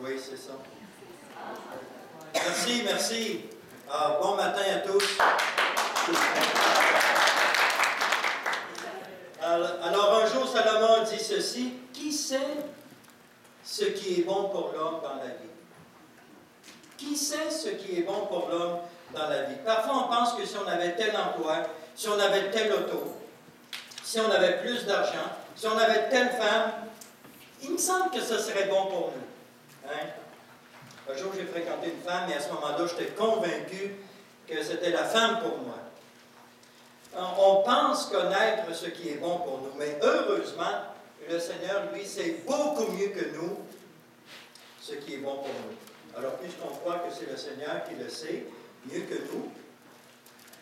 Oui, c'est ça. Merci, merci. Bon matin à tous. Alors, un jour, Salomon dit ceci: qui sait ce qui est bon pour l'homme dans la vie? Qui sait ce qui est bon pour l'homme dans la vie? Parfois, on pense que si on avait tel emploi, si on avait tel auto, si on avait plus d'argent, si on avait telle femme, il me semble que ce serait bon pour nous. Hein? Un jour, j'ai fréquenté une femme, et à ce moment-là, j'étais convaincu que c'était la femme pour moi. On pense connaître ce qui est bon pour nous, mais heureusement, le Seigneur, lui, sait beaucoup mieux que nous ce qui est bon pour nous. Alors, puisqu'on croit que c'est le Seigneur qui le sait mieux que nous,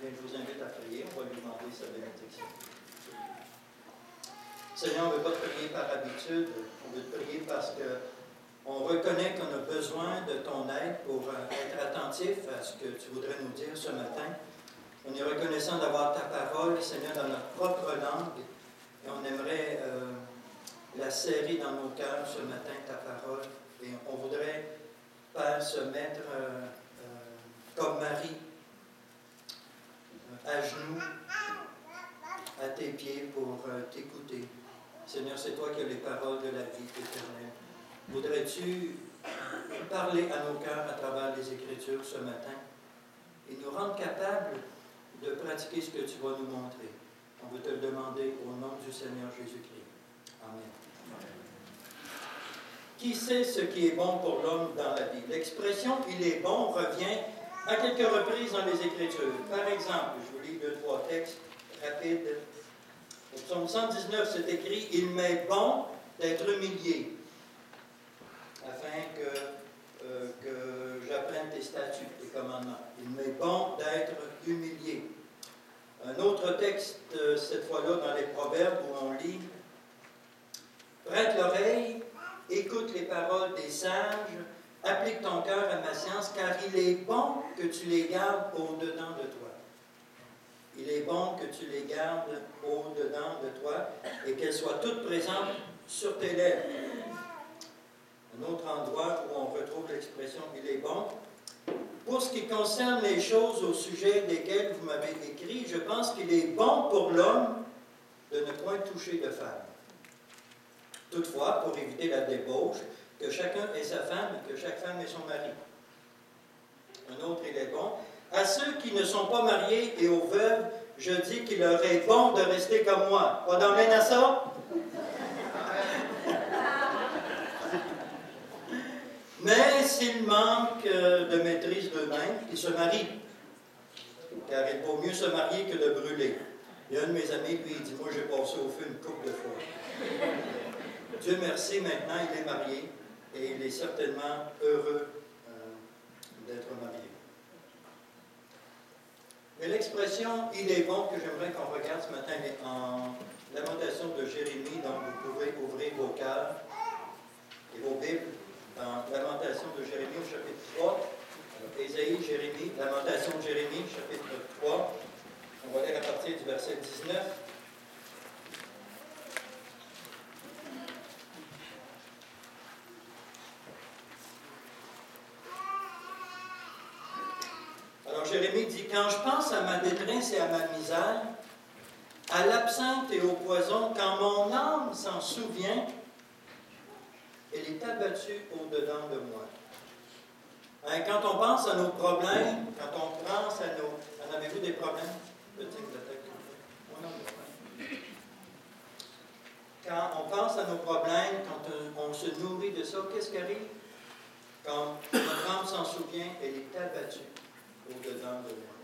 bien, je vous invite à prier, on va lui demander sa bénédiction. Seigneur, on ne veut pas te prier par habitude, on veut te prier parce qu'on reconnaît qu'on a besoin de ton aide pour être attentif à ce que tu voudrais nous dire ce matin. On est reconnaissant d'avoir ta parole, Seigneur, dans notre propre langue, et on aimerait la serrer dans nos cœurs ce matin, ta parole, et on voudrait, Père, se mettre comme Marie, à genoux, à tes pieds pour t'écouter. Seigneur, c'est toi qui as les paroles de la vie éternelle. Voudrais-tu parler à nos cœurs à travers les Écritures ce matin et nous rendre capables de pratiquer ce que tu vas nous montrer? On veut te le demander au nom du Seigneur Jésus-Christ. Amen. Qui sait ce qui est bon pour l'homme dans la vie? L'expression « il est bon » revient à quelques reprises dans les Écritures. Par exemple, je vous lis 2-3 textes rapides. Au psaume 119, c'est écrit « Il m'est bon d'être humilié, afin que j'apprenne tes statuts, tes commandements. Il m'est bon d'être humilié. » Un autre texte, cette fois-là, dans les Proverbes, où on lit « Prête l'oreille, écoute les paroles des sages, applique ton cœur à ma science, car il est bon que tu les gardes au-dedans de toi. » Il est bon que tu les gardes au-dedans de toi et qu'elles soient toutes présentes sur tes lèvres. Un autre endroit où on retrouve l'expression « il est bon ». Pour ce qui concerne les choses au sujet desquelles vous m'avez écrit, je pense qu'il est bon pour l'homme de ne point toucher de femme. Toutefois, pour éviter la débauche, que chacun ait sa femme et que chaque femme ait son mari. Un autre, il est bon. À ceux qui ne sont pas mariés et aux veuves, je dis qu'il leur est bon de rester comme moi. Pas d'emmène à ça? Mais s'ils manquent de maîtrise d'eux-mêmes, ils se marient. Car il vaut mieux se marier que de brûler. Il y a un de mes amis, lui, il dit, moi j'ai passé au feu une couple de fois. Dieu merci, maintenant il est marié et il est certainement heureux d'être marié. Mais l'expression « il est bon » que j'aimerais qu'on regarde ce matin est en lamentation de Jérémie, donc vous pouvez ouvrir vos cœurs et vos Bibles dans lamentation de Jérémie au chapitre 3. Ésaïe, Jérémie, lamentation de Jérémie, chapitre 3. On va lire à partir du verset 19. Alors Jérémie dit « Quand je pense à ma détresse et à ma misère, à l'absinthe et au poison, quand mon âme s'en souvient, elle est abattue au-dedans de moi. » Hein, quand on pense à nos problèmes, quand on pense à nos... En avez-vous des problèmes? Quand on pense à nos problèmes, quand on se nourrit de ça, qu'est-ce qui arrive? Quand notre âme s'en souvient, elle est abattue au-dedans de moi.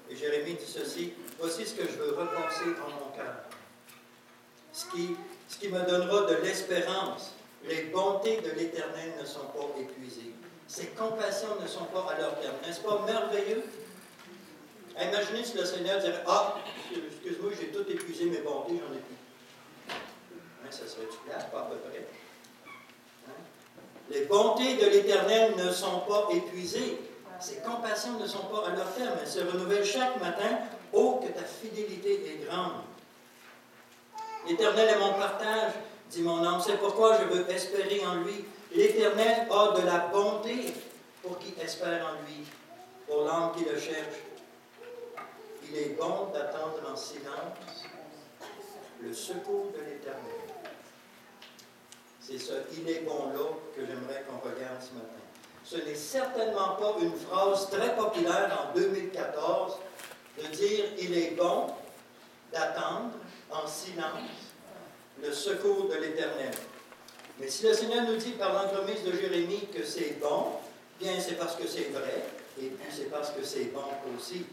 Et Jérémie dit ceci, « Voici ce que je veux repenser dans mon cœur. Ce qui me donnera de l'espérance. Les bontés de l'Éternel ne sont pas épuisées. Ses compassions ne sont pas à leur terme. » N'est-ce pas merveilleux? Imaginez si le Seigneur dirait, « Ah, excuse-moi, j'ai tout épuisé mes bontés, j'en ai plus. » Hein, ça serait-tu plate, pas à peu près? Hein? Les bontés de l'Éternel ne sont pas épuisées. Ses compassions ne sont pas à leur terme. Elles se renouvellent chaque matin. Oh, que ta fidélité est grande. L'Éternel est mon partage, dit mon âme. C'est pourquoi je veux espérer en lui. L'Éternel l'Éternel a de la bonté pour qui espère en lui, pour l'âme qui le cherche. Il est bon d'attendre en silence le secours de l'Éternel. C'est ce « il est bon-là » que j'aimerais qu'on regarde ce matin. Ce n'est certainement pas une phrase très populaire en 2014 de dire « il est bon d'attendre en silence le secours de l'Éternel ». Mais si le Seigneur nous dit par l'entremise de Jérémie que c'est bon, bien c'est parce que c'est vrai, et puis c'est parce que c'est bon aussi.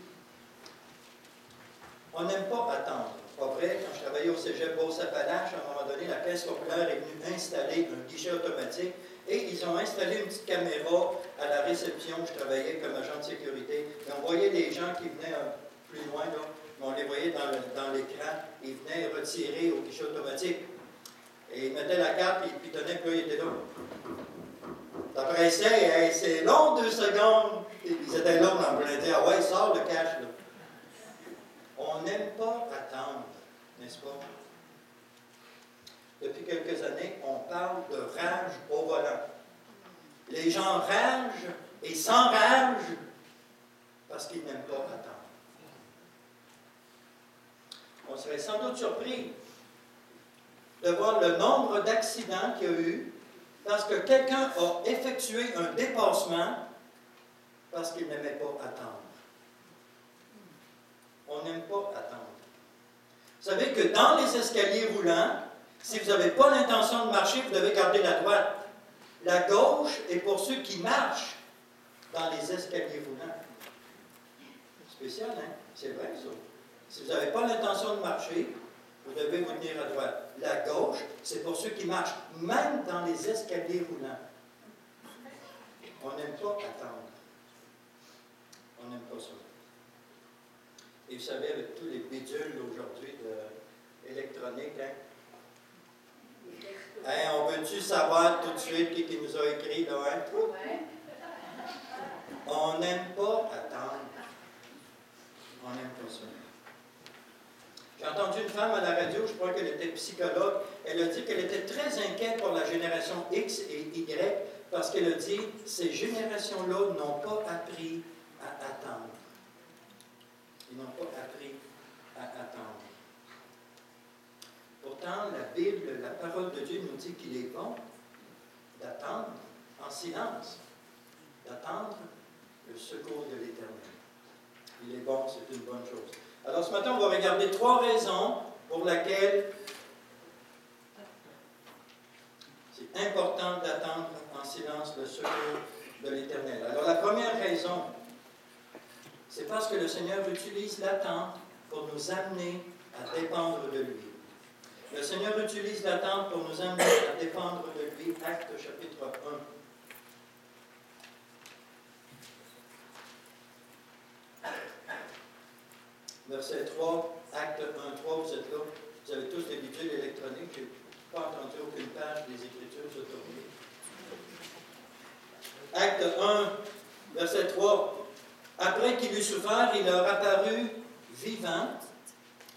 On n'aime pas attendre. Pas vrai, quand je travaillais au cégep Beauce-Appalaches, à un moment donné, la Caisse populaire est venue installer un guichet automatique et ils ont installé une petite caméra à la réception où je travaillais comme agent de sécurité. Et on voyait des gens qui venaient plus loin, là, on les voyait dans l'écran, ils venaient retirer au guichet automatique. Et ils mettaient la carte et ils pitonnaient, puis là, ils étaient là. Ça pressait, hey, c'est long 2 secondes. Et ils étaient là, on en voulait dire, ah ouais, sors le cash, là. On n'aime pas attendre, n'est-ce pas? Depuis quelques années, on parle de rage au volant. Les gens ragent et s'enragent parce qu'ils n'aiment pas attendre. On serait sans doute surpris de voir le nombre d'accidents qu'il y a eu parce que quelqu'un a effectué un dépassement parce qu'il n'aimait pas attendre. On n'aime pas attendre. Vous savez que dans les escaliers roulants, si vous n'avez pas l'intention de marcher, vous devez garder la droite. La gauche est pour ceux qui marchent dans les escaliers roulants. Spécial, hein? C'est vrai, ça. Si vous n'avez pas l'intention de marcher, vous devez vous tenir à droite. La gauche, c'est pour ceux qui marchent, même dans les escaliers roulants. On n'aime pas attendre. On n'aime pas ça. Et vous savez, avec tous les bidules aujourd'hui électroniques, hein? Hey, on veut-tu savoir tout de suite qui nous a écrit, là, hein? On n'aime pas attendre. On n'aime pas ça. J'ai entendu une femme à la radio, je crois qu'elle était psychologue, elle a dit qu'elle était très inquiète pour la génération X et Y parce qu'elle a dit « ces générations-là n'ont pas appris à attendre ». Ils n'ont pas appris à attendre. Pourtant, la Bible, la parole de Dieu nous dit qu'il est bon d'attendre en silence, d'attendre le secours de l'Éternel. Il est bon, c'est une bonne chose. Alors ce matin, on va regarder 3 raisons pour lesquelles c'est important d'attendre en silence le secours de l'Éternel. Alors la première raison, c'est parce que le Seigneur utilise l'attente pour nous amener à dépendre de lui. Le Seigneur utilise l'attente pour nous amener à dépendre de lui. Actes chapitre 1. Verset 3, Acte 1, 3, vous êtes là. Vous avez tous des bidules électroniques. Je n'ai pas entendu aucune page des Écritures se tourner. Acte 1, verset 3. Après qu'il eut souffert, il leur apparut vivant,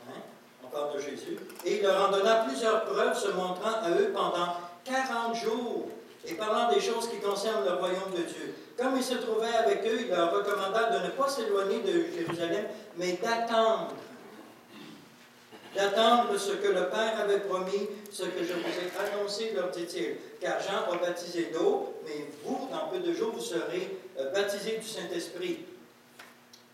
hein, on parle de Jésus, et il leur en donna plusieurs preuves se montrant à eux pendant 40 jours et parlant des choses qui concernent le royaume de Dieu. Comme il se trouvait avec eux, il leur recommanda de ne pas s'éloigner de Jérusalem, mais d'attendre. D'attendre ce que le Père avait promis, ce que je vous ai annoncé, leur dit-il. Car Jean a baptisé d'eau, mais vous, dans peu de jours, vous serez baptisés du Saint-Esprit.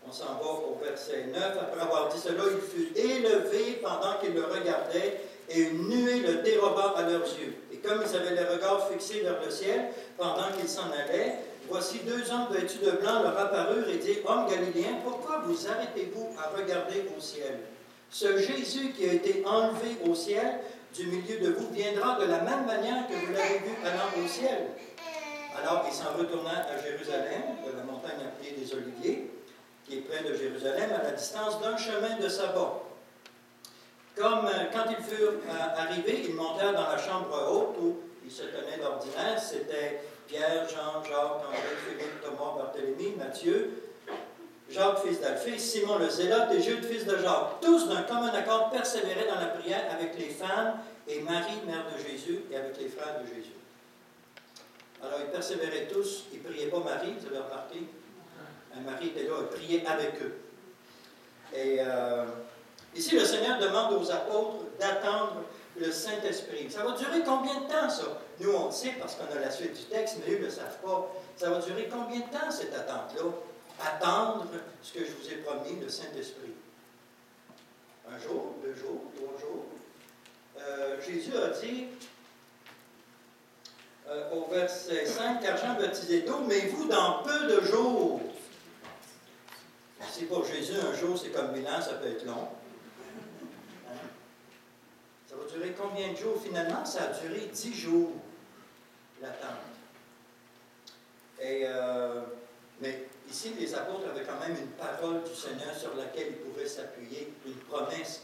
On s'en va au verset 9. Après avoir dit cela, il fut élevé pendant qu'ils le regardaient, et une nuée le déroba à leurs yeux. Et comme ils avaient les regards fixés vers le ciel, pendant qu'ils s'en allaient, voici 2 hommes vêtus de blanc leur apparurent et dirent, « Hommes galiléens, pourquoi vous arrêtez-vous à regarder au ciel? Ce Jésus qui a été enlevé au ciel du milieu de vous viendra de la même manière que vous l'avez vu allant au ciel. » Alors il s'en retourna à Jérusalem, de la montagne appelée des Oliviers, qui est près de Jérusalem, à la distance d'un chemin de sabbat. Comme quand ils furent arrivés, ils montèrent dans la chambre haute où ils se tenaient d'ordinaire. C'était Pierre, Jean, Jacques, André, Philippe, Thomas, Barthélemy, Matthieu, Jacques, fils d'Alphée, Simon le Zélote et Jude, fils de Jacques. Tous d'un commun accord persévéraient dans la prière avec les femmes et Marie, mère de Jésus, et avec les frères de Jésus. persévéraient tous, ils ne priaient pas Marie, vous avez remarqué? Un mari était là, il priait avec eux. Et ici, le Seigneur demande aux apôtres d'attendre le Saint-Esprit. Ça va durer combien de temps, ça? Nous, on le sait parce qu'on a la suite du texte, mais eux ne le savent pas. Ça va durer combien de temps, cette attente-là? Attendre ce que je vous ai promis, le Saint-Esprit. 1 jour, 2 jours, 3 jours. Jésus a dit au verset 5, car Jean baptisait d'eau, mais vous dans peu de jours. Si pour Jésus, un jour, c'est comme 1000 ans, ça peut être long. Ça va durer combien de jours? Finalement, ça a duré 10 jours, l'attente. Mais ici, les apôtres avaient quand même une parole du Seigneur sur laquelle ils pouvaient s'appuyer, une promesse.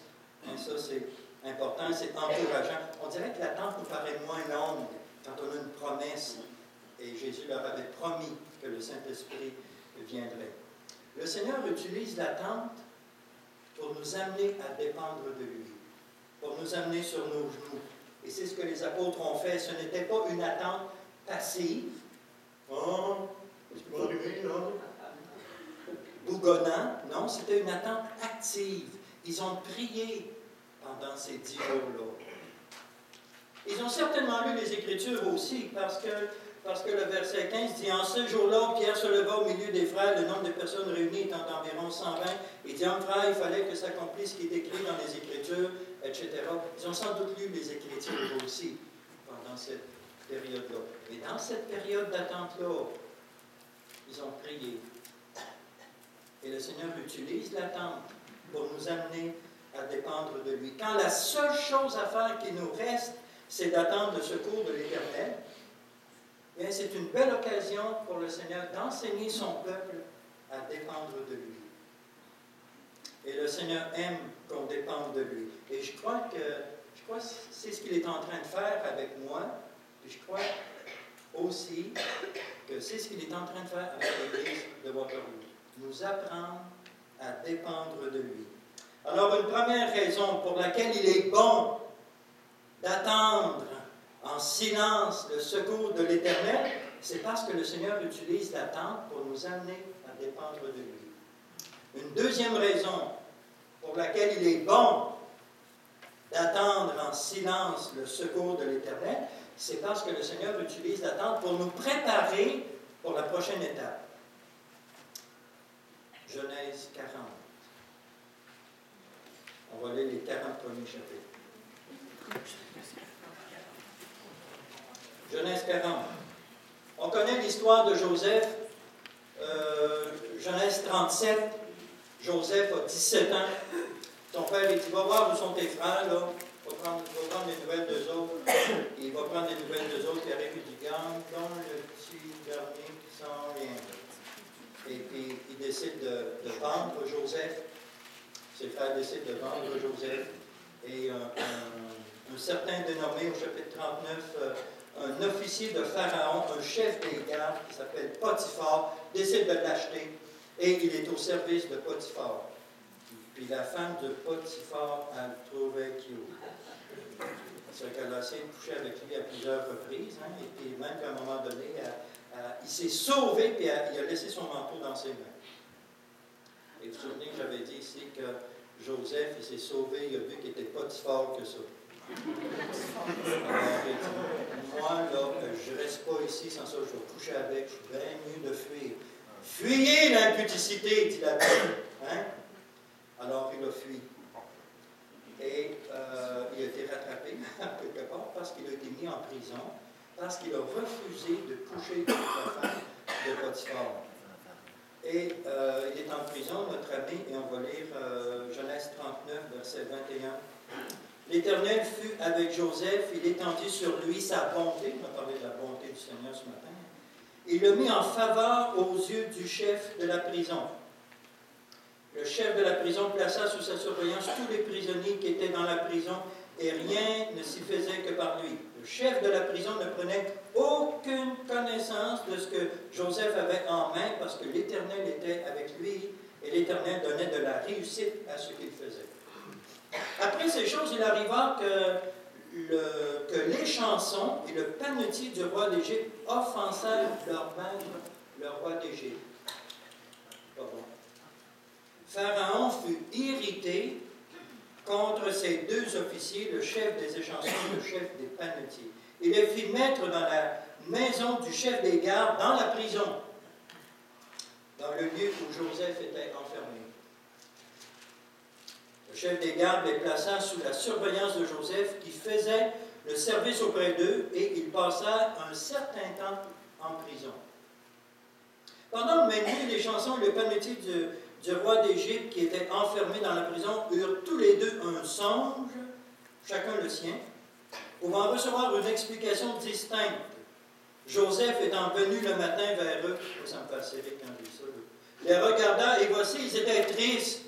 Ça, c'est important, c'est encourageant. On dirait que l'attente nous paraît moins longue quand on a une promesse. Et Jésus leur avait promis que le Saint-Esprit viendrait. Le Seigneur utilise l'attente pour nous amener à dépendre de lui, pour nous amener sur nos genoux. Et c'est ce que les apôtres ont fait. Ce n'était pas une attente passive. Oh, est-ce qu'il va arriver, là? Bougonnant. Non, c'était une attente active. Ils ont prié pendant ces 10 jours-là. Ils ont certainement lu les Écritures aussi, parce que le verset 15 dit « En ce jour-là, Pierre se leva au milieu des frères, le nombre de personnes réunies étant d'environ 120. Il dit, en frère, il fallait que s'accomplisse ce qui est écrit dans les Écritures, etc. » Ils ont sans doute lu les Écritures aussi, pendant cette période-là. Mais dans cette période d'attente-là, ils ont prié. Et le Seigneur utilise l'attente pour nous amener à dépendre de lui. Quand la seule chose à faire qui nous reste, c'est d'attendre le secours de l'Éternel, bien, c'est une belle occasion pour le Seigneur d'enseigner son peuple à dépendre de lui. Et le Seigneur aime qu'on dépende de lui. Et je crois que c'est ce qu'il est en train de faire avec moi. Et je crois aussi que c'est ce qu'il est en train de faire avec l'Église de Waterloo. Nous apprendre à dépendre de lui. Alors, une première raison pour laquelle il est bon d'attendre en silence le secours de l'Éternel, c'est parce que le Seigneur utilise l'attente pour nous amener à dépendre de lui. Une deuxième raison pour laquelle il est bon d'attendre en silence le secours de l'Éternel, c'est parce que le Seigneur utilise l'attente pour nous préparer pour la prochaine étape. Genèse 40. On va lire les 40 premiers chapitres. Genèse 40. On connaît l'histoire de Joseph. Genèse 37. Joseph a 17 ans. Son père, il dit, va voir où sont tes frères, là. Va prendre des nouvelles d'eux autres. Il va prendre des nouvelles d'eux autres qui arrivent du gang, dont le petit dernier qui s'en vient. Et puis, il décide de vendre Joseph. Ses frères décident de vendre Joseph. Et un certain dénommé, au chapitre 39, un officier de Pharaon, un chef des gardes qui s'appelle Potiphar, décide de l'acheter. Et il est au service de Potiphar. Puis la femme de Potiphar, elle le trouvait cute. C'est qu'elle a essayé de coucher avec lui à plusieurs reprises. Hein, et puis même qu'à un moment donné, il s'est sauvé et il a laissé son manteau dans ses mains. Et vous vous souvenez que j'avais dit ici que Joseph, il s'est sauvé, il a vu qu'il n'était pas si fort que ça. Alors, il dit, moi, là, je ne reste pas ici sans ça, je vais coucher avec, je suis bien mieux de fuir. Fuyez l'impudicité, dit la Bible. Hein? Alors, il a fui. Et il a été rattrapé, quelque part, parce qu'il a été mis en prison, parce qu'il a refusé de coucher avec la femme de Potiphar. Et il est en prison, notre ami, et on va lire Genèse 39, verset 21. L'Éternel fut avec Joseph, il étendit sur lui sa bonté, on a parlé de la bonté du Seigneur ce matin, il le mit en faveur aux yeux du chef de la prison. Le chef de la prison plaça sous sa surveillance tous les prisonniers qui étaient dans la prison, et rien ne s'y faisait que par lui. Le chef de la prison ne prenait aucune connaissance de ce que Joseph avait en main, parce que l'Éternel était avec lui, et l'Éternel donnait de la réussite à ce qu'il faisait. Après ces choses, il arriva que que les chansons et le panetier du roi d'Égypte offensèrent leur maître, le roi d'Égypte. Pharaon fut irrité contre ces deux officiers, le chef des échansons et le chef des panetiers. Il les fit mettre dans la maison du chef des gardes, dans la prison, dans le lieu où Joseph était enfermé. Le chef des gardes les plaça sous la surveillance de Joseph, qui faisait le service auprès d'eux, et il passa un certain temps en prison. Pendant le même nuit, les chansons et le panetier du roi d'Égypte, qui était enfermé dans la prison, eurent tous les deux un songe, chacun le sien, pouvant recevoir une explication distincte. Joseph étant venu le matin vers eux, ça me fait assez rire quand je dis ça, les regarda, et voici, ils étaient tristes.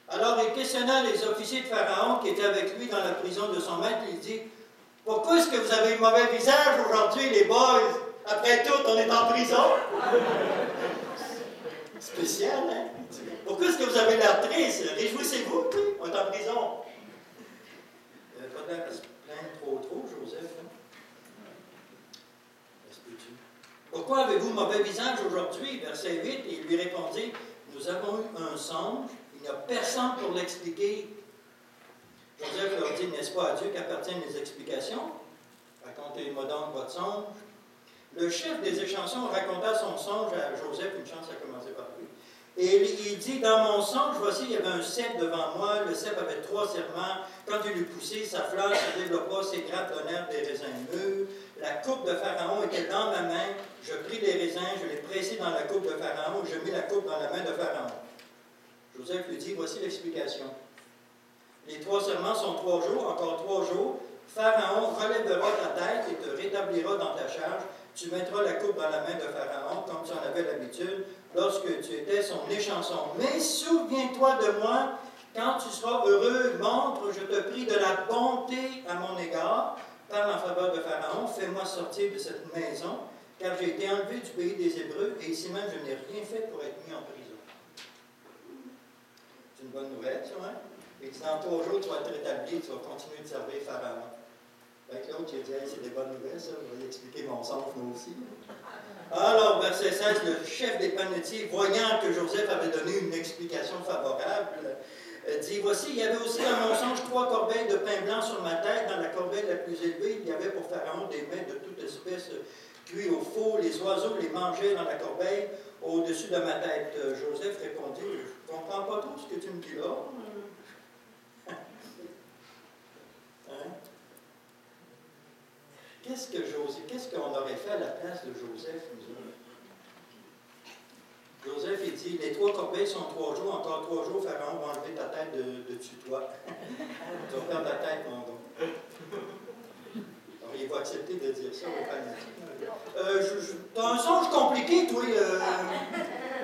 Alors il questionna les officiers de Pharaon qui étaient avec lui dans la prison de son maître. Il dit, « Pourquoi est-ce que vous avez un mauvais visage aujourd'hui, les boys? Après tout, on est en prison. » Spécial, hein? Pourquoi est-ce que vous avez l'air triste? Réjouissez-vous, on est en prison. Il n'avait pas l'air à se plaindre trop, Joseph. Hein? Pourquoi avez-vous mauvais visage aujourd'hui? Verset 8, et il lui répondit, nous avons eu un songe, il n'y a personne pour l'expliquer. Joseph leur dit, n'est-ce pas à Dieu qu'appartiennent les explications? Racontez-moi donc votre songe. Le chef des échansons raconta son songe à Joseph, une chance à commencer par lui. Et il dit, dans mon songe, voici, il y avait un cep devant moi, le cep avait 3 serments, quand il eut poussé, sa fleur se développa, ses grappes donnèrent des raisins mûrs, la coupe de Pharaon était dans ma main, je pris les raisins, je les pressai dans la coupe de Pharaon, je mis la coupe dans la main de Pharaon. Joseph lui dit, voici l'explication. Les 3 serments sont 3 jours, encore 3 jours, Pharaon relèvera ta tête et te rétablira dans ta charge. Tu mettras la coupe dans la main de Pharaon, comme tu en avais l'habitude, lorsque tu étais son échanson. Mais souviens-toi de moi, quand tu seras heureux, montre, je te prie, de la bonté à mon égard. Parle en faveur de Pharaon, fais-moi sortir de cette maison, car j'ai été enlevé du pays des Hébreux, et ici même je n'ai rien fait pour être mis en prison. C'est une bonne nouvelle, ça, hein? Et dans 3 jours, tu vas être rétabli, tu vas continuer de servir Pharaon. Fait que l'autre, il a dit, hey, c'est des bonnes nouvelles, ça, je vais expliquer mon songe, moi aussi. Alors, verset 16, le chef des panetiers, voyant que Joseph avait donné une explication favorable, dit, voici, il y avait aussi dans mon songe 3 corbeilles de pain blanc sur ma tête. Dans la corbeille la plus élevée, il y avait pour Pharaon des mets de toute espèce cuits au four. Les oiseaux les mangeaient dans la corbeille au-dessus de ma tête. Joseph répondit, je ne comprends pas trop ce que tu me dis là. Hein? Qu'est-ce qu'on aurait fait à la place de Joseph, nous autres? Joseph, il dit, les 3 corbeilles sont 3 jours, encore 3 jours, Pharaon va enlever ta tête de dessus toi. Tu vas perdre ta tête, mon gars. Alors, il va accepter de dire ça au panetier. T'as un songe compliqué, toi.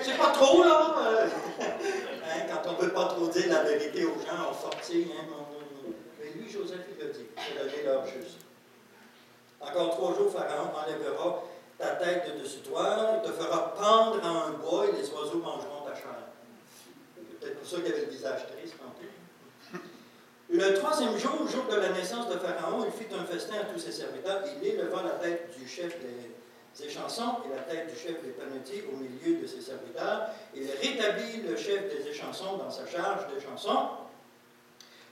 C'est pas trop, là. Hein, quand on ne veut pas trop dire la vérité aux gens, on fortille. Hein, mais lui, Joseph, il a dit, il a donné l'heure juste. Encore 3 jours, Pharaon enlèvera ta tête de dessus toi, il te fera pendre à un bois et les oiseaux mangeront ta chair. C'est peut-être pour ça qu'il avait le visage triste. Le 3e jour, au jour de la naissance de Pharaon, il fit un festin à tous ses serviteurs. Il éleva la tête du chef des échansons et la tête du chef des panetiers au milieu de ses serviteurs. Il rétablit le chef des échansons dans sa charge d'échansons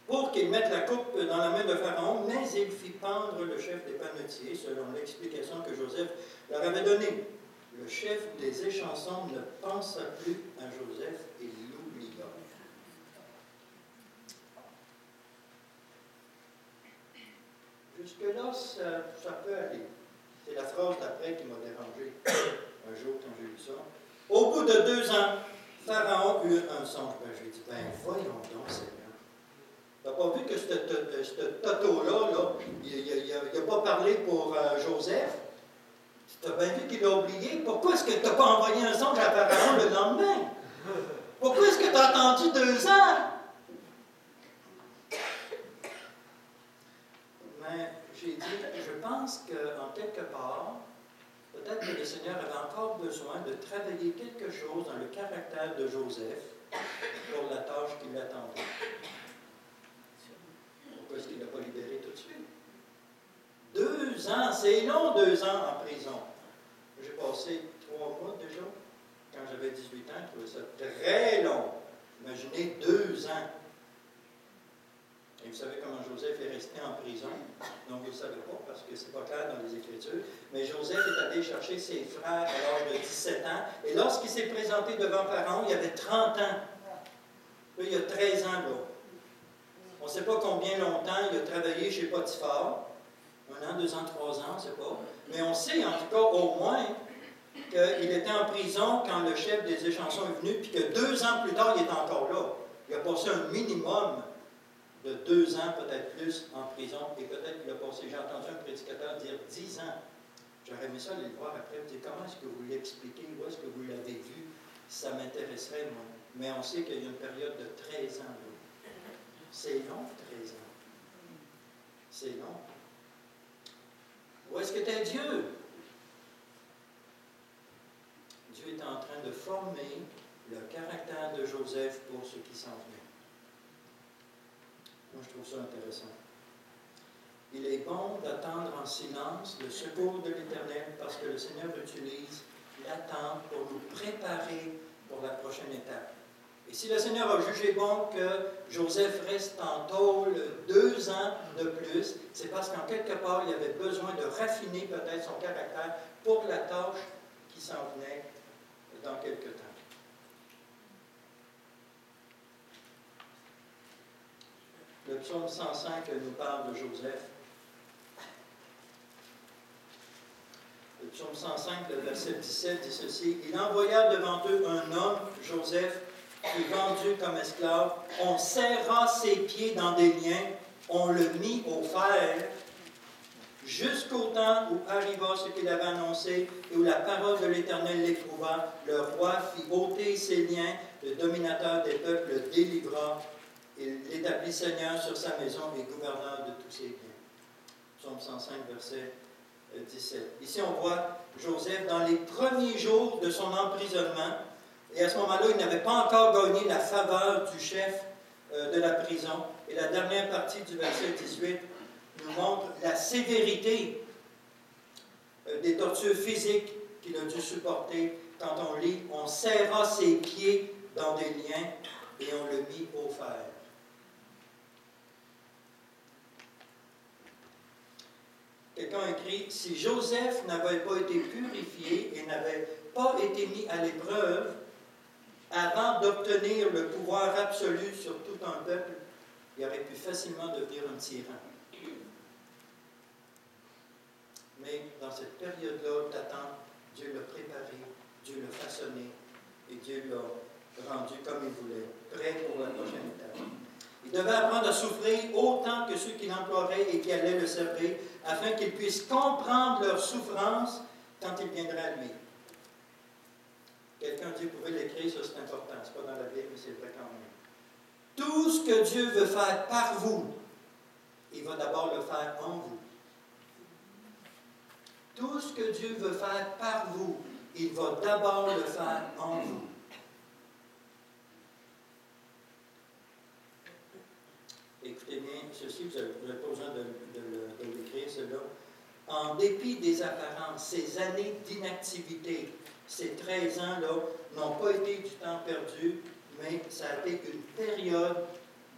pour qu'il mette la coupe dans la main de Pharaon, mais il fit pendre le chef des panetiers, selon l'explication que Joseph leur avait donnée. Le chef des échansons ne pensa plus à Joseph et l'oublia. Jusque-là, ça peut aller. C'est la phrase d'après qui m'a dérangé un jour quand j'ai lu ça. Au bout de 2 ans, Pharaon eut un songe. J'ai dit, voyons donc, Seigneur. Tu n'as pas vu que ce toto-là, il n'a pas parlé pour Joseph? Tu as bien vu qu'il l'a oublié. Pourquoi est-ce que tu n'as pas envoyé un songe à Pharaon le lendemain? Pourquoi est-ce que tu as attendu 2 ans? Mais j'ai dit, je pense qu'en quelque part, peut-être que le Seigneur avait encore besoin de travailler quelque chose dans le caractère de Joseph pour la tâche qui l'attendait. Pourquoi est-ce qu'il 2 ans, c'est long, 2 ans en prison. J'ai passé 3 mois déjà, quand j'avais 18 ans, je trouvais ça très long. Imaginez 2 ans. Et vous savez comment Joseph est resté en prison. Donc vous ne le savez pas parce que ce n'est pas clair dans les Écritures. Mais Joseph est allé chercher ses frères à l'âge de 17 ans. Et lorsqu'il s'est présenté devant Pharaon, il avait 30 ans. Là, il y a 13 ans, là. On ne sait pas combien longtemps il a travaillé chez Potiphar. 1 an, 2 ans, 3 ans, on ne sait pas. Mais on sait en tout cas au moins qu'il était en prison quand le chef des échansons est venu, puis que 2 ans plus tard, il est encore là. Il a passé un minimum de 2 ans, peut-être plus, en prison, et peut-être qu'il a passé, j'ai entendu un prédicateur dire 10 ans. J'aurais aimé ça aller le voir après, me dire comment est-ce que vous l'expliquez, où est-ce que vous l'avez vu, ça m'intéresserait, moi. Mais on sait qu'il y a une période de 13 ans. Là. C'est long, 13 ans. C'est long. Où est-ce que était Dieu? Dieu est en train de former le caractère de Joseph pour ce qui s'en vient. Moi, je trouve ça intéressant. Il est bon d'attendre en silence le secours de l'Éternel parce que le Seigneur utilise l'attente pour nous préparer pour la prochaine étape. Et si le Seigneur a jugé bon que Joseph reste en tôle 2 ans de plus, c'est parce qu'en quelque part, il avait besoin de raffiner peut-être son caractère pour la tâche qui s'en venait dans quelque temps. Le psaume 105 nous parle de Joseph. Le psaume 105, le verset 17 dit ceci: « Il envoya devant eux un homme, Joseph, qui vendu comme esclave. On serra ses pieds dans des liens, on le mit au fer, jusqu'au temps où arriva ce qu'il avait annoncé et où la parole de l'Éternel l'éprouva. Le roi fit ôter ses liens, le dominateur des peuples le délivra. Il l'établit Seigneur sur sa maison et gouverneur de tous ses biens. » Psaume 105, verset 17. Ici, on voit Joseph dans les premiers jours de son emprisonnement. Et à ce moment-là, il n'avait pas encore gagné la faveur du chef de la prison. Et la dernière partie du verset 18 nous montre la sévérité des tortures physiques qu'il a dû supporter. Quand on lit, on serra ses pieds dans des liens et on le mit au fer. Quelqu'un écrit: « Si Joseph n'avait pas été purifié et n'avait pas été mis à l'épreuve avant d'obtenir le pouvoir absolu sur tout un peuple, il aurait pu facilement devenir un tyran. » Mais dans cette période-là d'attente, Dieu l'a préparé, Dieu l'a façonné et Dieu l'a rendu comme il voulait, prêt pour la prochaine étape. Il devait apprendre à souffrir autant que ceux qui l'emploieraient et qui allaient le servir, afin qu'il puisse comprendre leur souffrance quand il viendra à lui. Quelqu'un dit, vous pouvez l'écrire, ça c'est important, c'est pas dans la Bible, mais c'est vrai quand même. Tout ce que Dieu veut faire par vous, il va d'abord le faire en vous. Tout ce que Dieu veut faire par vous, il va d'abord le faire en vous. Écoutez bien ceci, vous n'avez pas besoin de l'écrire, cela. En dépit des apparences, ces années d'inactivité, ces 13 ans-là, n'ont pas été du temps perdu, mais ça a été une période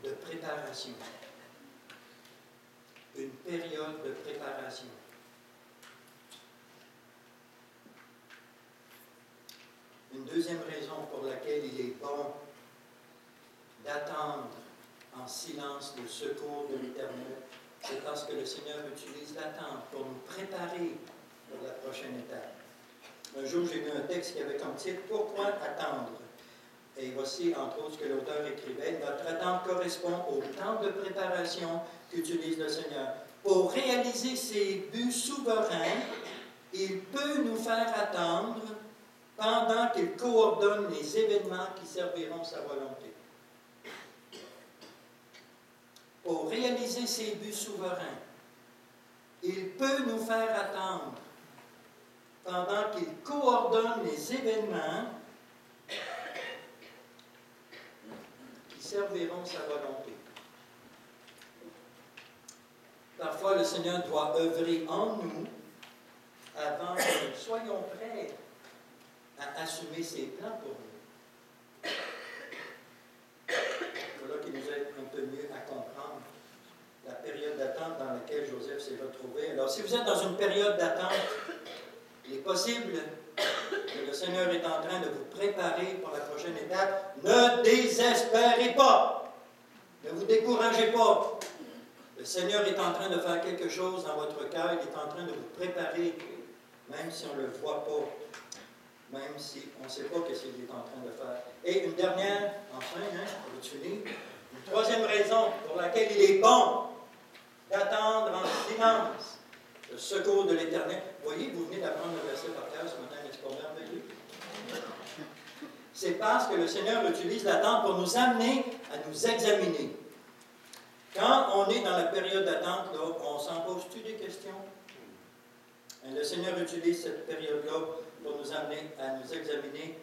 de préparation. Une période de préparation. Une deuxième raison pour laquelle il est bon d'attendre en silence le secours de l'Éternel, c'est parce que le Seigneur utilise l'attente pour nous préparer pour la prochaine étape. Un jour, j'ai lu un texte qui avait comme titre « Pourquoi attendre ?» Et voici, entre autres, ce que l'auteur écrivait. Notre attente correspond au temps de préparation qu'utilise le Seigneur. Pour réaliser ses buts souverains, il peut nous faire attendre pendant qu'il coordonne les événements qui serviront sa volonté. Pour réaliser ses buts souverains, il peut nous faire attendre pendant qu'il coordonne les événements qui serviront sa volonté. Parfois, le Seigneur doit œuvrer en nous avant que nous soyons prêts à assumer ses plans pour nous. Voilà qui nous aide un peu mieux à comprendre la période d'attente dans laquelle Joseph s'est retrouvé. Alors, si vous êtes dans une période d'attente, il est possible que le Seigneur est en train de vous préparer pour la prochaine étape. Ne désespérez pas. Ne vous découragez pas. Le Seigneur est en train de faire quelque chose dans votre cœur. Il est en train de vous préparer, même si on ne le voit pas, même si on ne sait pas ce qu'il est en train de faire. Et une dernière, enfin, pour finir, une troisième raison pour laquelle il est bon d'attendre en silence le secours de l'Éternel. Voyez, vous venez d'apprendre le verset par cœur ce matin, n'est-ce pas merveilleux? C'est parce que le Seigneur utilise l'attente pour nous amener à nous examiner. Quand on est dans la période d'attente, on s'en pose-tu des questions? Et le Seigneur utilise cette période-là pour nous amener à nous examiner.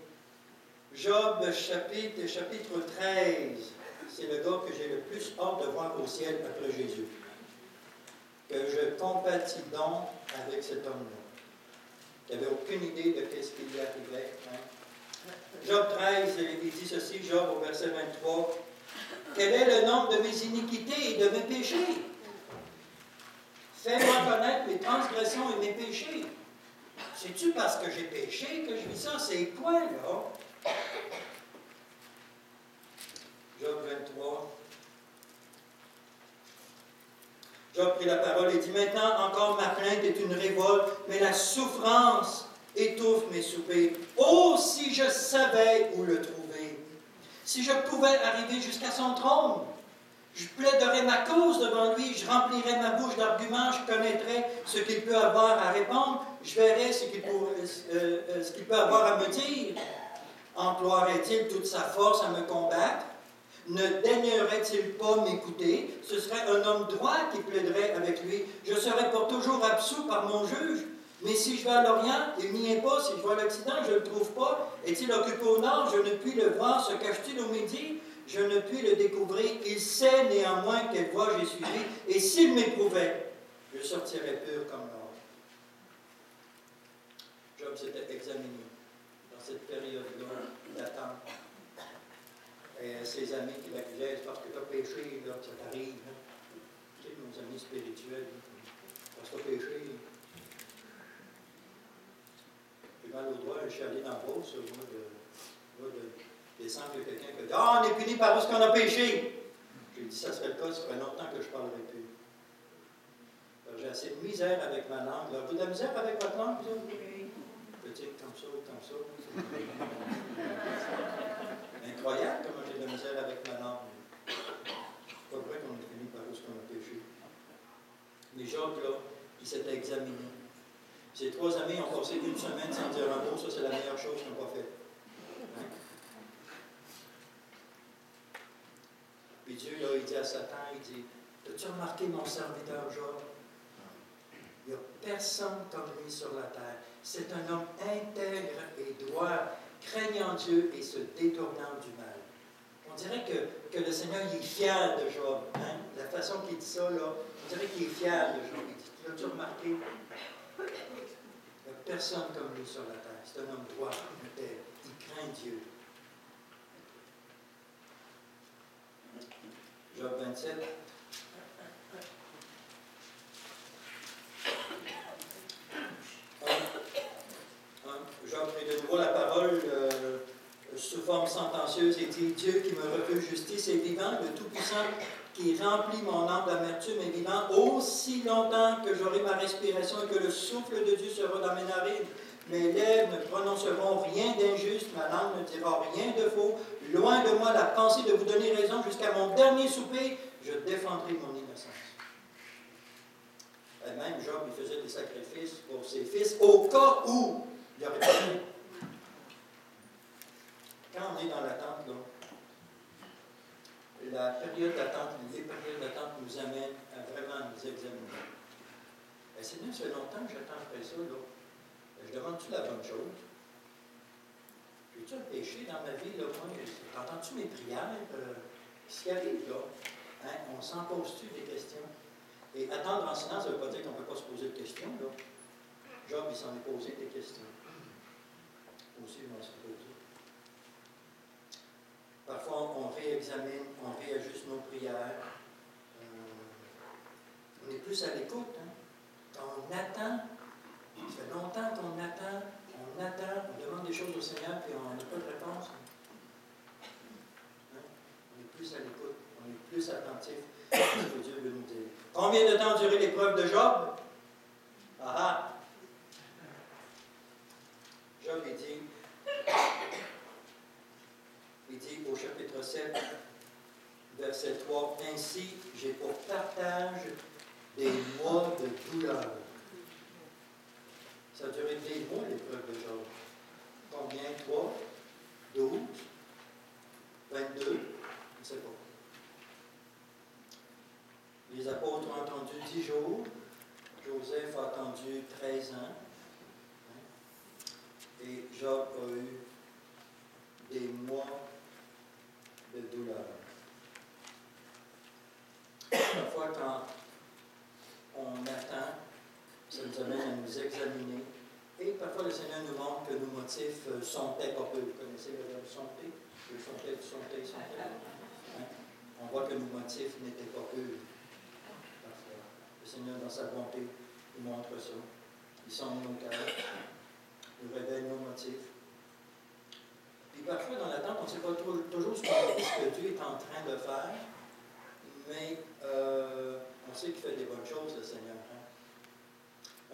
Job, chapitre 13, c'est le gars que j'ai le plus hâte de voir au ciel après Jésus. Que je compatis donc avec cet homme-là, qui n'avait aucune idée de ce qui lui arrivait. Job 13, il dit ceci, Job au verset 23, « Quel est le nombre de mes iniquités et de mes péchés? Fais-moi connaître mes transgressions et mes péchés. C'est-tu parce que j'ai péché que je vis ça? C'est quoi, là? » Job 23. Job prit la parole et dit, « Maintenant encore ma plainte est une révolte, mais la souffrance étouffe mes soupirs. Oh, si je savais où le trouver! Si je pouvais arriver jusqu'à son trône! Je plaiderais ma cause devant lui, je remplirais ma bouche d'arguments, je connaîtrais ce qu'il peut avoir à répondre, je verrais ce qu'il peut avoir à me dire. Emploierait-il toute sa force à me combattre? Ne daignerait-il pas m'écouter? Ce serait un homme droit qui plaiderait avec lui. Je serais pour toujours absous par mon juge. Mais si je vais à l'Orient, il n'y est pas. Si je vais à l'Occident, je ne le trouve pas. Est-il occupé au Nord? Je ne puis le voir. Se cache-t-il au Midi? Je ne puis le découvrir. Il sait néanmoins quelle voie j'ai suivie. Et s'il m'éprouvait, je sortirais pur comme l'or. Job s'était examiné dans cette période-là d'attente. Et ses amis qui l'accusaient, c'est parce que tu as péché, là, que ça t'arrive. Hein. Tu sais, nos amis spirituels, parce que tu as péché. J'ai mal au doigt, je suis allé dans le Beauce, moi, de descendre, il y a quelqu'un qui a dit, « Ah, on est puni par ce qu'on a péché! » J'ai dit, ça serait le cas, ça ferait longtemps que je ne parlerai plus. J'ai assez de misère avec ma langue. Là, vous avez de la misère avec votre langue, vous autres? Oui. Petite, comme ça. Incroyable comment j'ai de la misère avec ma langue. C'est pas vrai qu'on est fini par ce qu'on a péché. Mais Job, là, il s'était examiné. Ses trois amis ont passé une semaine sans dire un mot. Ça, c'est la meilleure chose qu'ils n'ont pas faite. Hein? Puis Dieu, là, il dit à Satan, il dit, « As-tu remarqué mon serviteur Job? Il n'y a personne comme lui sur la terre. C'est un homme intègre et droit, craignant Dieu et se détournant du mal. » On dirait que le Seigneur il est fier de Job. Hein? La façon qu'il dit ça, là, on dirait qu'il est fier de Job. Il dit, l'as-tu remarqué? Il n'y a personne comme lui sur la terre. C'est un homme droit, intègre. Il craint Dieu. Job 27. Job prit de nouveau la parole sous forme sentencieuse et dit, « Dieu qui me refuse justice est vivant, le Tout-Puissant qui remplit mon âme d'amertume est vivant, aussi longtemps que j'aurai ma respiration et que le souffle de Dieu sera dans mes narines. Mes lèvres ne prononceront rien d'injuste, ma langue ne dira rien de faux. Loin de moi la pensée de vous donner raison, jusqu'à mon dernier soupir, je défendrai mon innocence. » Et même Job, il faisait des sacrifices pour ses fils, au cas où il aurait pu. Quand on est dans l'attente, là, la période d'attente, les périodes d'attente nous amènent à vraiment nous examiner. Seigneur, ça fait longtemps que j'attends après ça, là. Je demande-tu la bonne chose? J'ai-tu un péché dans ma vie, là? T'entends-tu mes prières? Ce qui arrive, là, hein? On s'en pose-tu des questions? Et attendre en silence, ça ne veut pas dire qu'on ne peut pas se poser de questions. Là. Job, il s'en est posé des questions. Aussi, on s'en pose. Parfois, on réexamine, on réajuste nos prières. On est plus à l'écoute. Hein? Quand on attend, ça fait longtemps qu'on attend, on demande des choses au Seigneur, puis on n'a pas de réponse. Hein? On est plus à l'écoute, on est plus attentif à ce que Dieu veut nous dire. Combien de temps a duré l'épreuve de Job? Ah ah! Job, il dit au chapitre 7, verset 3, « Ainsi, j'ai pour partage des mois de douleur. » Ça a duré des mois, l'épreuve de Job. Combien? 3, 12, 22, je ne sais pas. Les apôtres ont attendu 10 jours. Joseph a attendu 13 ans. Et Job a eu des mois de douleur. Parfois, quand on attend, ça nous amène à nous examiner. Et parfois, le Seigneur nous montre que nos motifs sont pas peu. Vous connaissez le verbe sonter? Hein? On voit que nos motifs n'étaient pas purs. Parfois. Le Seigneur, dans sa bonté, nous montre ça. Il sonde nos cœurs, nous révèle nos motifs. Puis parfois, dans l'attente, on ne sait pas toujours ce que Dieu est en train de faire, mais on sait qu'il fait des bonnes choses, le Seigneur. Hein?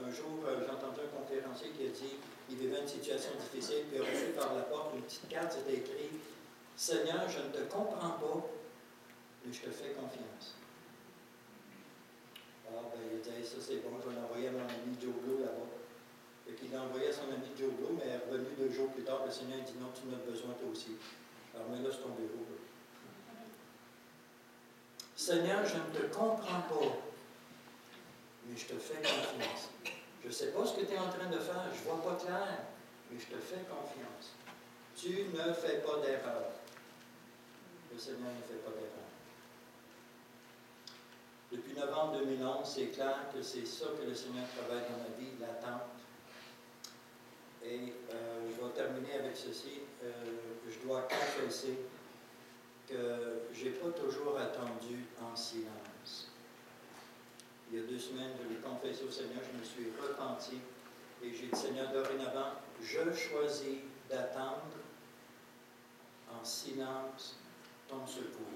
Un jour, j'ai entendu un conférencier qui a dit qu'il vivait une situation difficile, puis il a reçu par la porte une petite carte, c'était écrit « Seigneur, je ne te comprends pas, mais je te fais confiance. » Alors, il a dit « Ça, c'est bon, je vais l'envoyer à mon ami Joe Blow là-bas. » Et puis, il l'a envoyé à son ami Joe Blow, mais revenu 2 jours plus tard, le Seigneur dit « Non, tu en as besoin toi aussi. » Alors, mets-le sur ton bureau. Là. Seigneur, je ne te comprends pas, mais je te fais confiance. Je ne sais pas ce que tu es en train de faire, je ne vois pas clair, mais je te fais confiance. Tu ne fais pas d'erreur. Le Seigneur ne fait pas d'erreur. Depuis novembre 2011, c'est clair que c'est ça que le Seigneur travaille dans ma vie, l'attente. Et je vais terminer avec ceci. Je dois confesser que je n'ai pas toujours attendu en silence. Il y a 2 semaines, je l'ai confessé au Seigneur, je me suis repenti et j'ai dit, Seigneur, dorénavant, je choisis d'attendre en silence ton secours.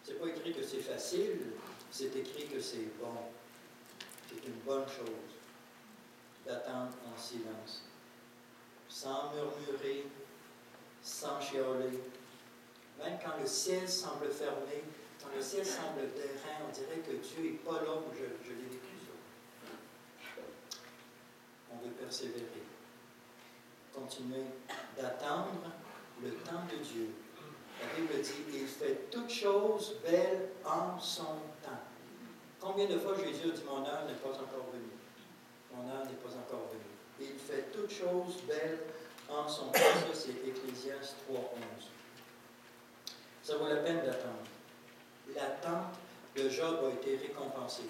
Ce n'est pas écrit que c'est facile, c'est écrit que c'est bon. C'est une bonne chose d'attendre en silence, sans murmurer, sans chialer. Même quand le ciel semble fermé, quand le ciel semble terrain, on dirait que Dieu n'est pas là où je l'ai vécu ça. On veut persévérer. Continuer d'attendre le temps de Dieu. La Bible dit, il fait toutes choses belles en son temps. Combien de fois Jésus a dit, mon heure n'est pas encore venue. Mon heure n'est pas encore venue. Il fait toutes choses belles en son temps. Ça, c'est Ecclésiaste 3:11. Ça vaut la peine d'attendre. L'attente de Job a été récompensée.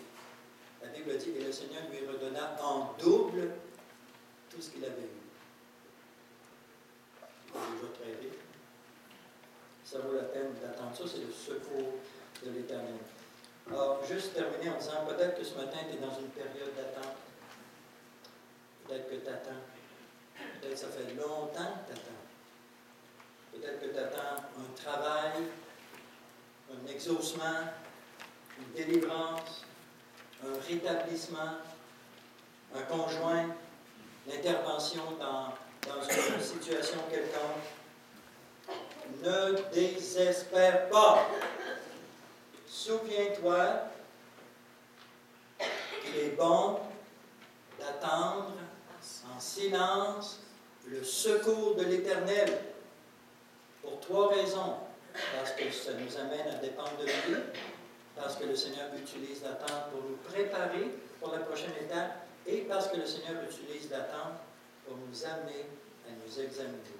La Bible dit, et le Seigneur lui redonna en double tout ce qu'il avait eu. Il a déjà très riche. Ça vaut la peine d'attendre. Ça, c'est le secours de l'Éternel. Alors, juste terminer en disant, peut-être que ce matin, tu es dans une période d'attente. Peut-être que tu attends. Peut-être que ça fait longtemps que tu attends. Peut-être que tu attends un travail, un exaucement, une délivrance, un rétablissement, un conjoint, l'intervention dans une situation quelconque. Ne désespère pas. Souviens-toi qu'il est bon d'attendre en silence le secours de l'Éternel pour 3 raisons. Parce que ça nous amène à dépendre de lui, parce que le Seigneur utilise l'attente pour nous préparer pour la prochaine étape, et parce que le Seigneur utilise l'attente pour nous amener à nous examiner.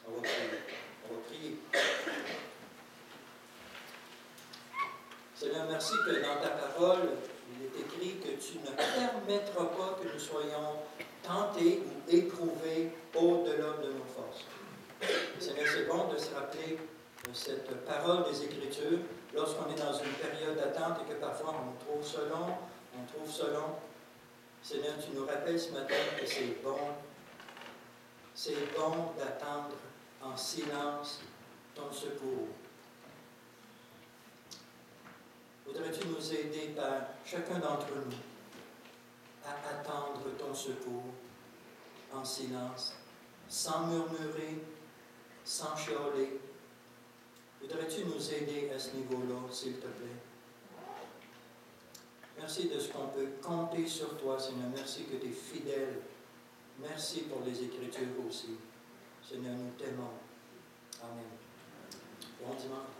On va prier. On va prier. Seigneur, merci que dans ta parole, il est écrit que tu ne permettras pas que nous soyons tentés ou éprouvés au-delà de nos forces. Seigneur, c'est bon de se rappeler de cette parole des Écritures lorsqu'on est dans une période d'attente et que parfois on trouve ça long. Seigneur, tu nous rappelles ce matin que c'est bon d'attendre en silence ton secours. Voudrais-tu nous aider, Père, chacun d'entre nous, à attendre ton secours en silence, sans murmurer, sans chialer? Voudrais-tu nous aider à ce niveau-là, s'il te plaît? Merci de ce qu'on peut compter sur toi, Seigneur. Merci que tu es fidèle. Merci pour les Écritures aussi. Seigneur, nous t'aimons. Amen. Bon dimanche.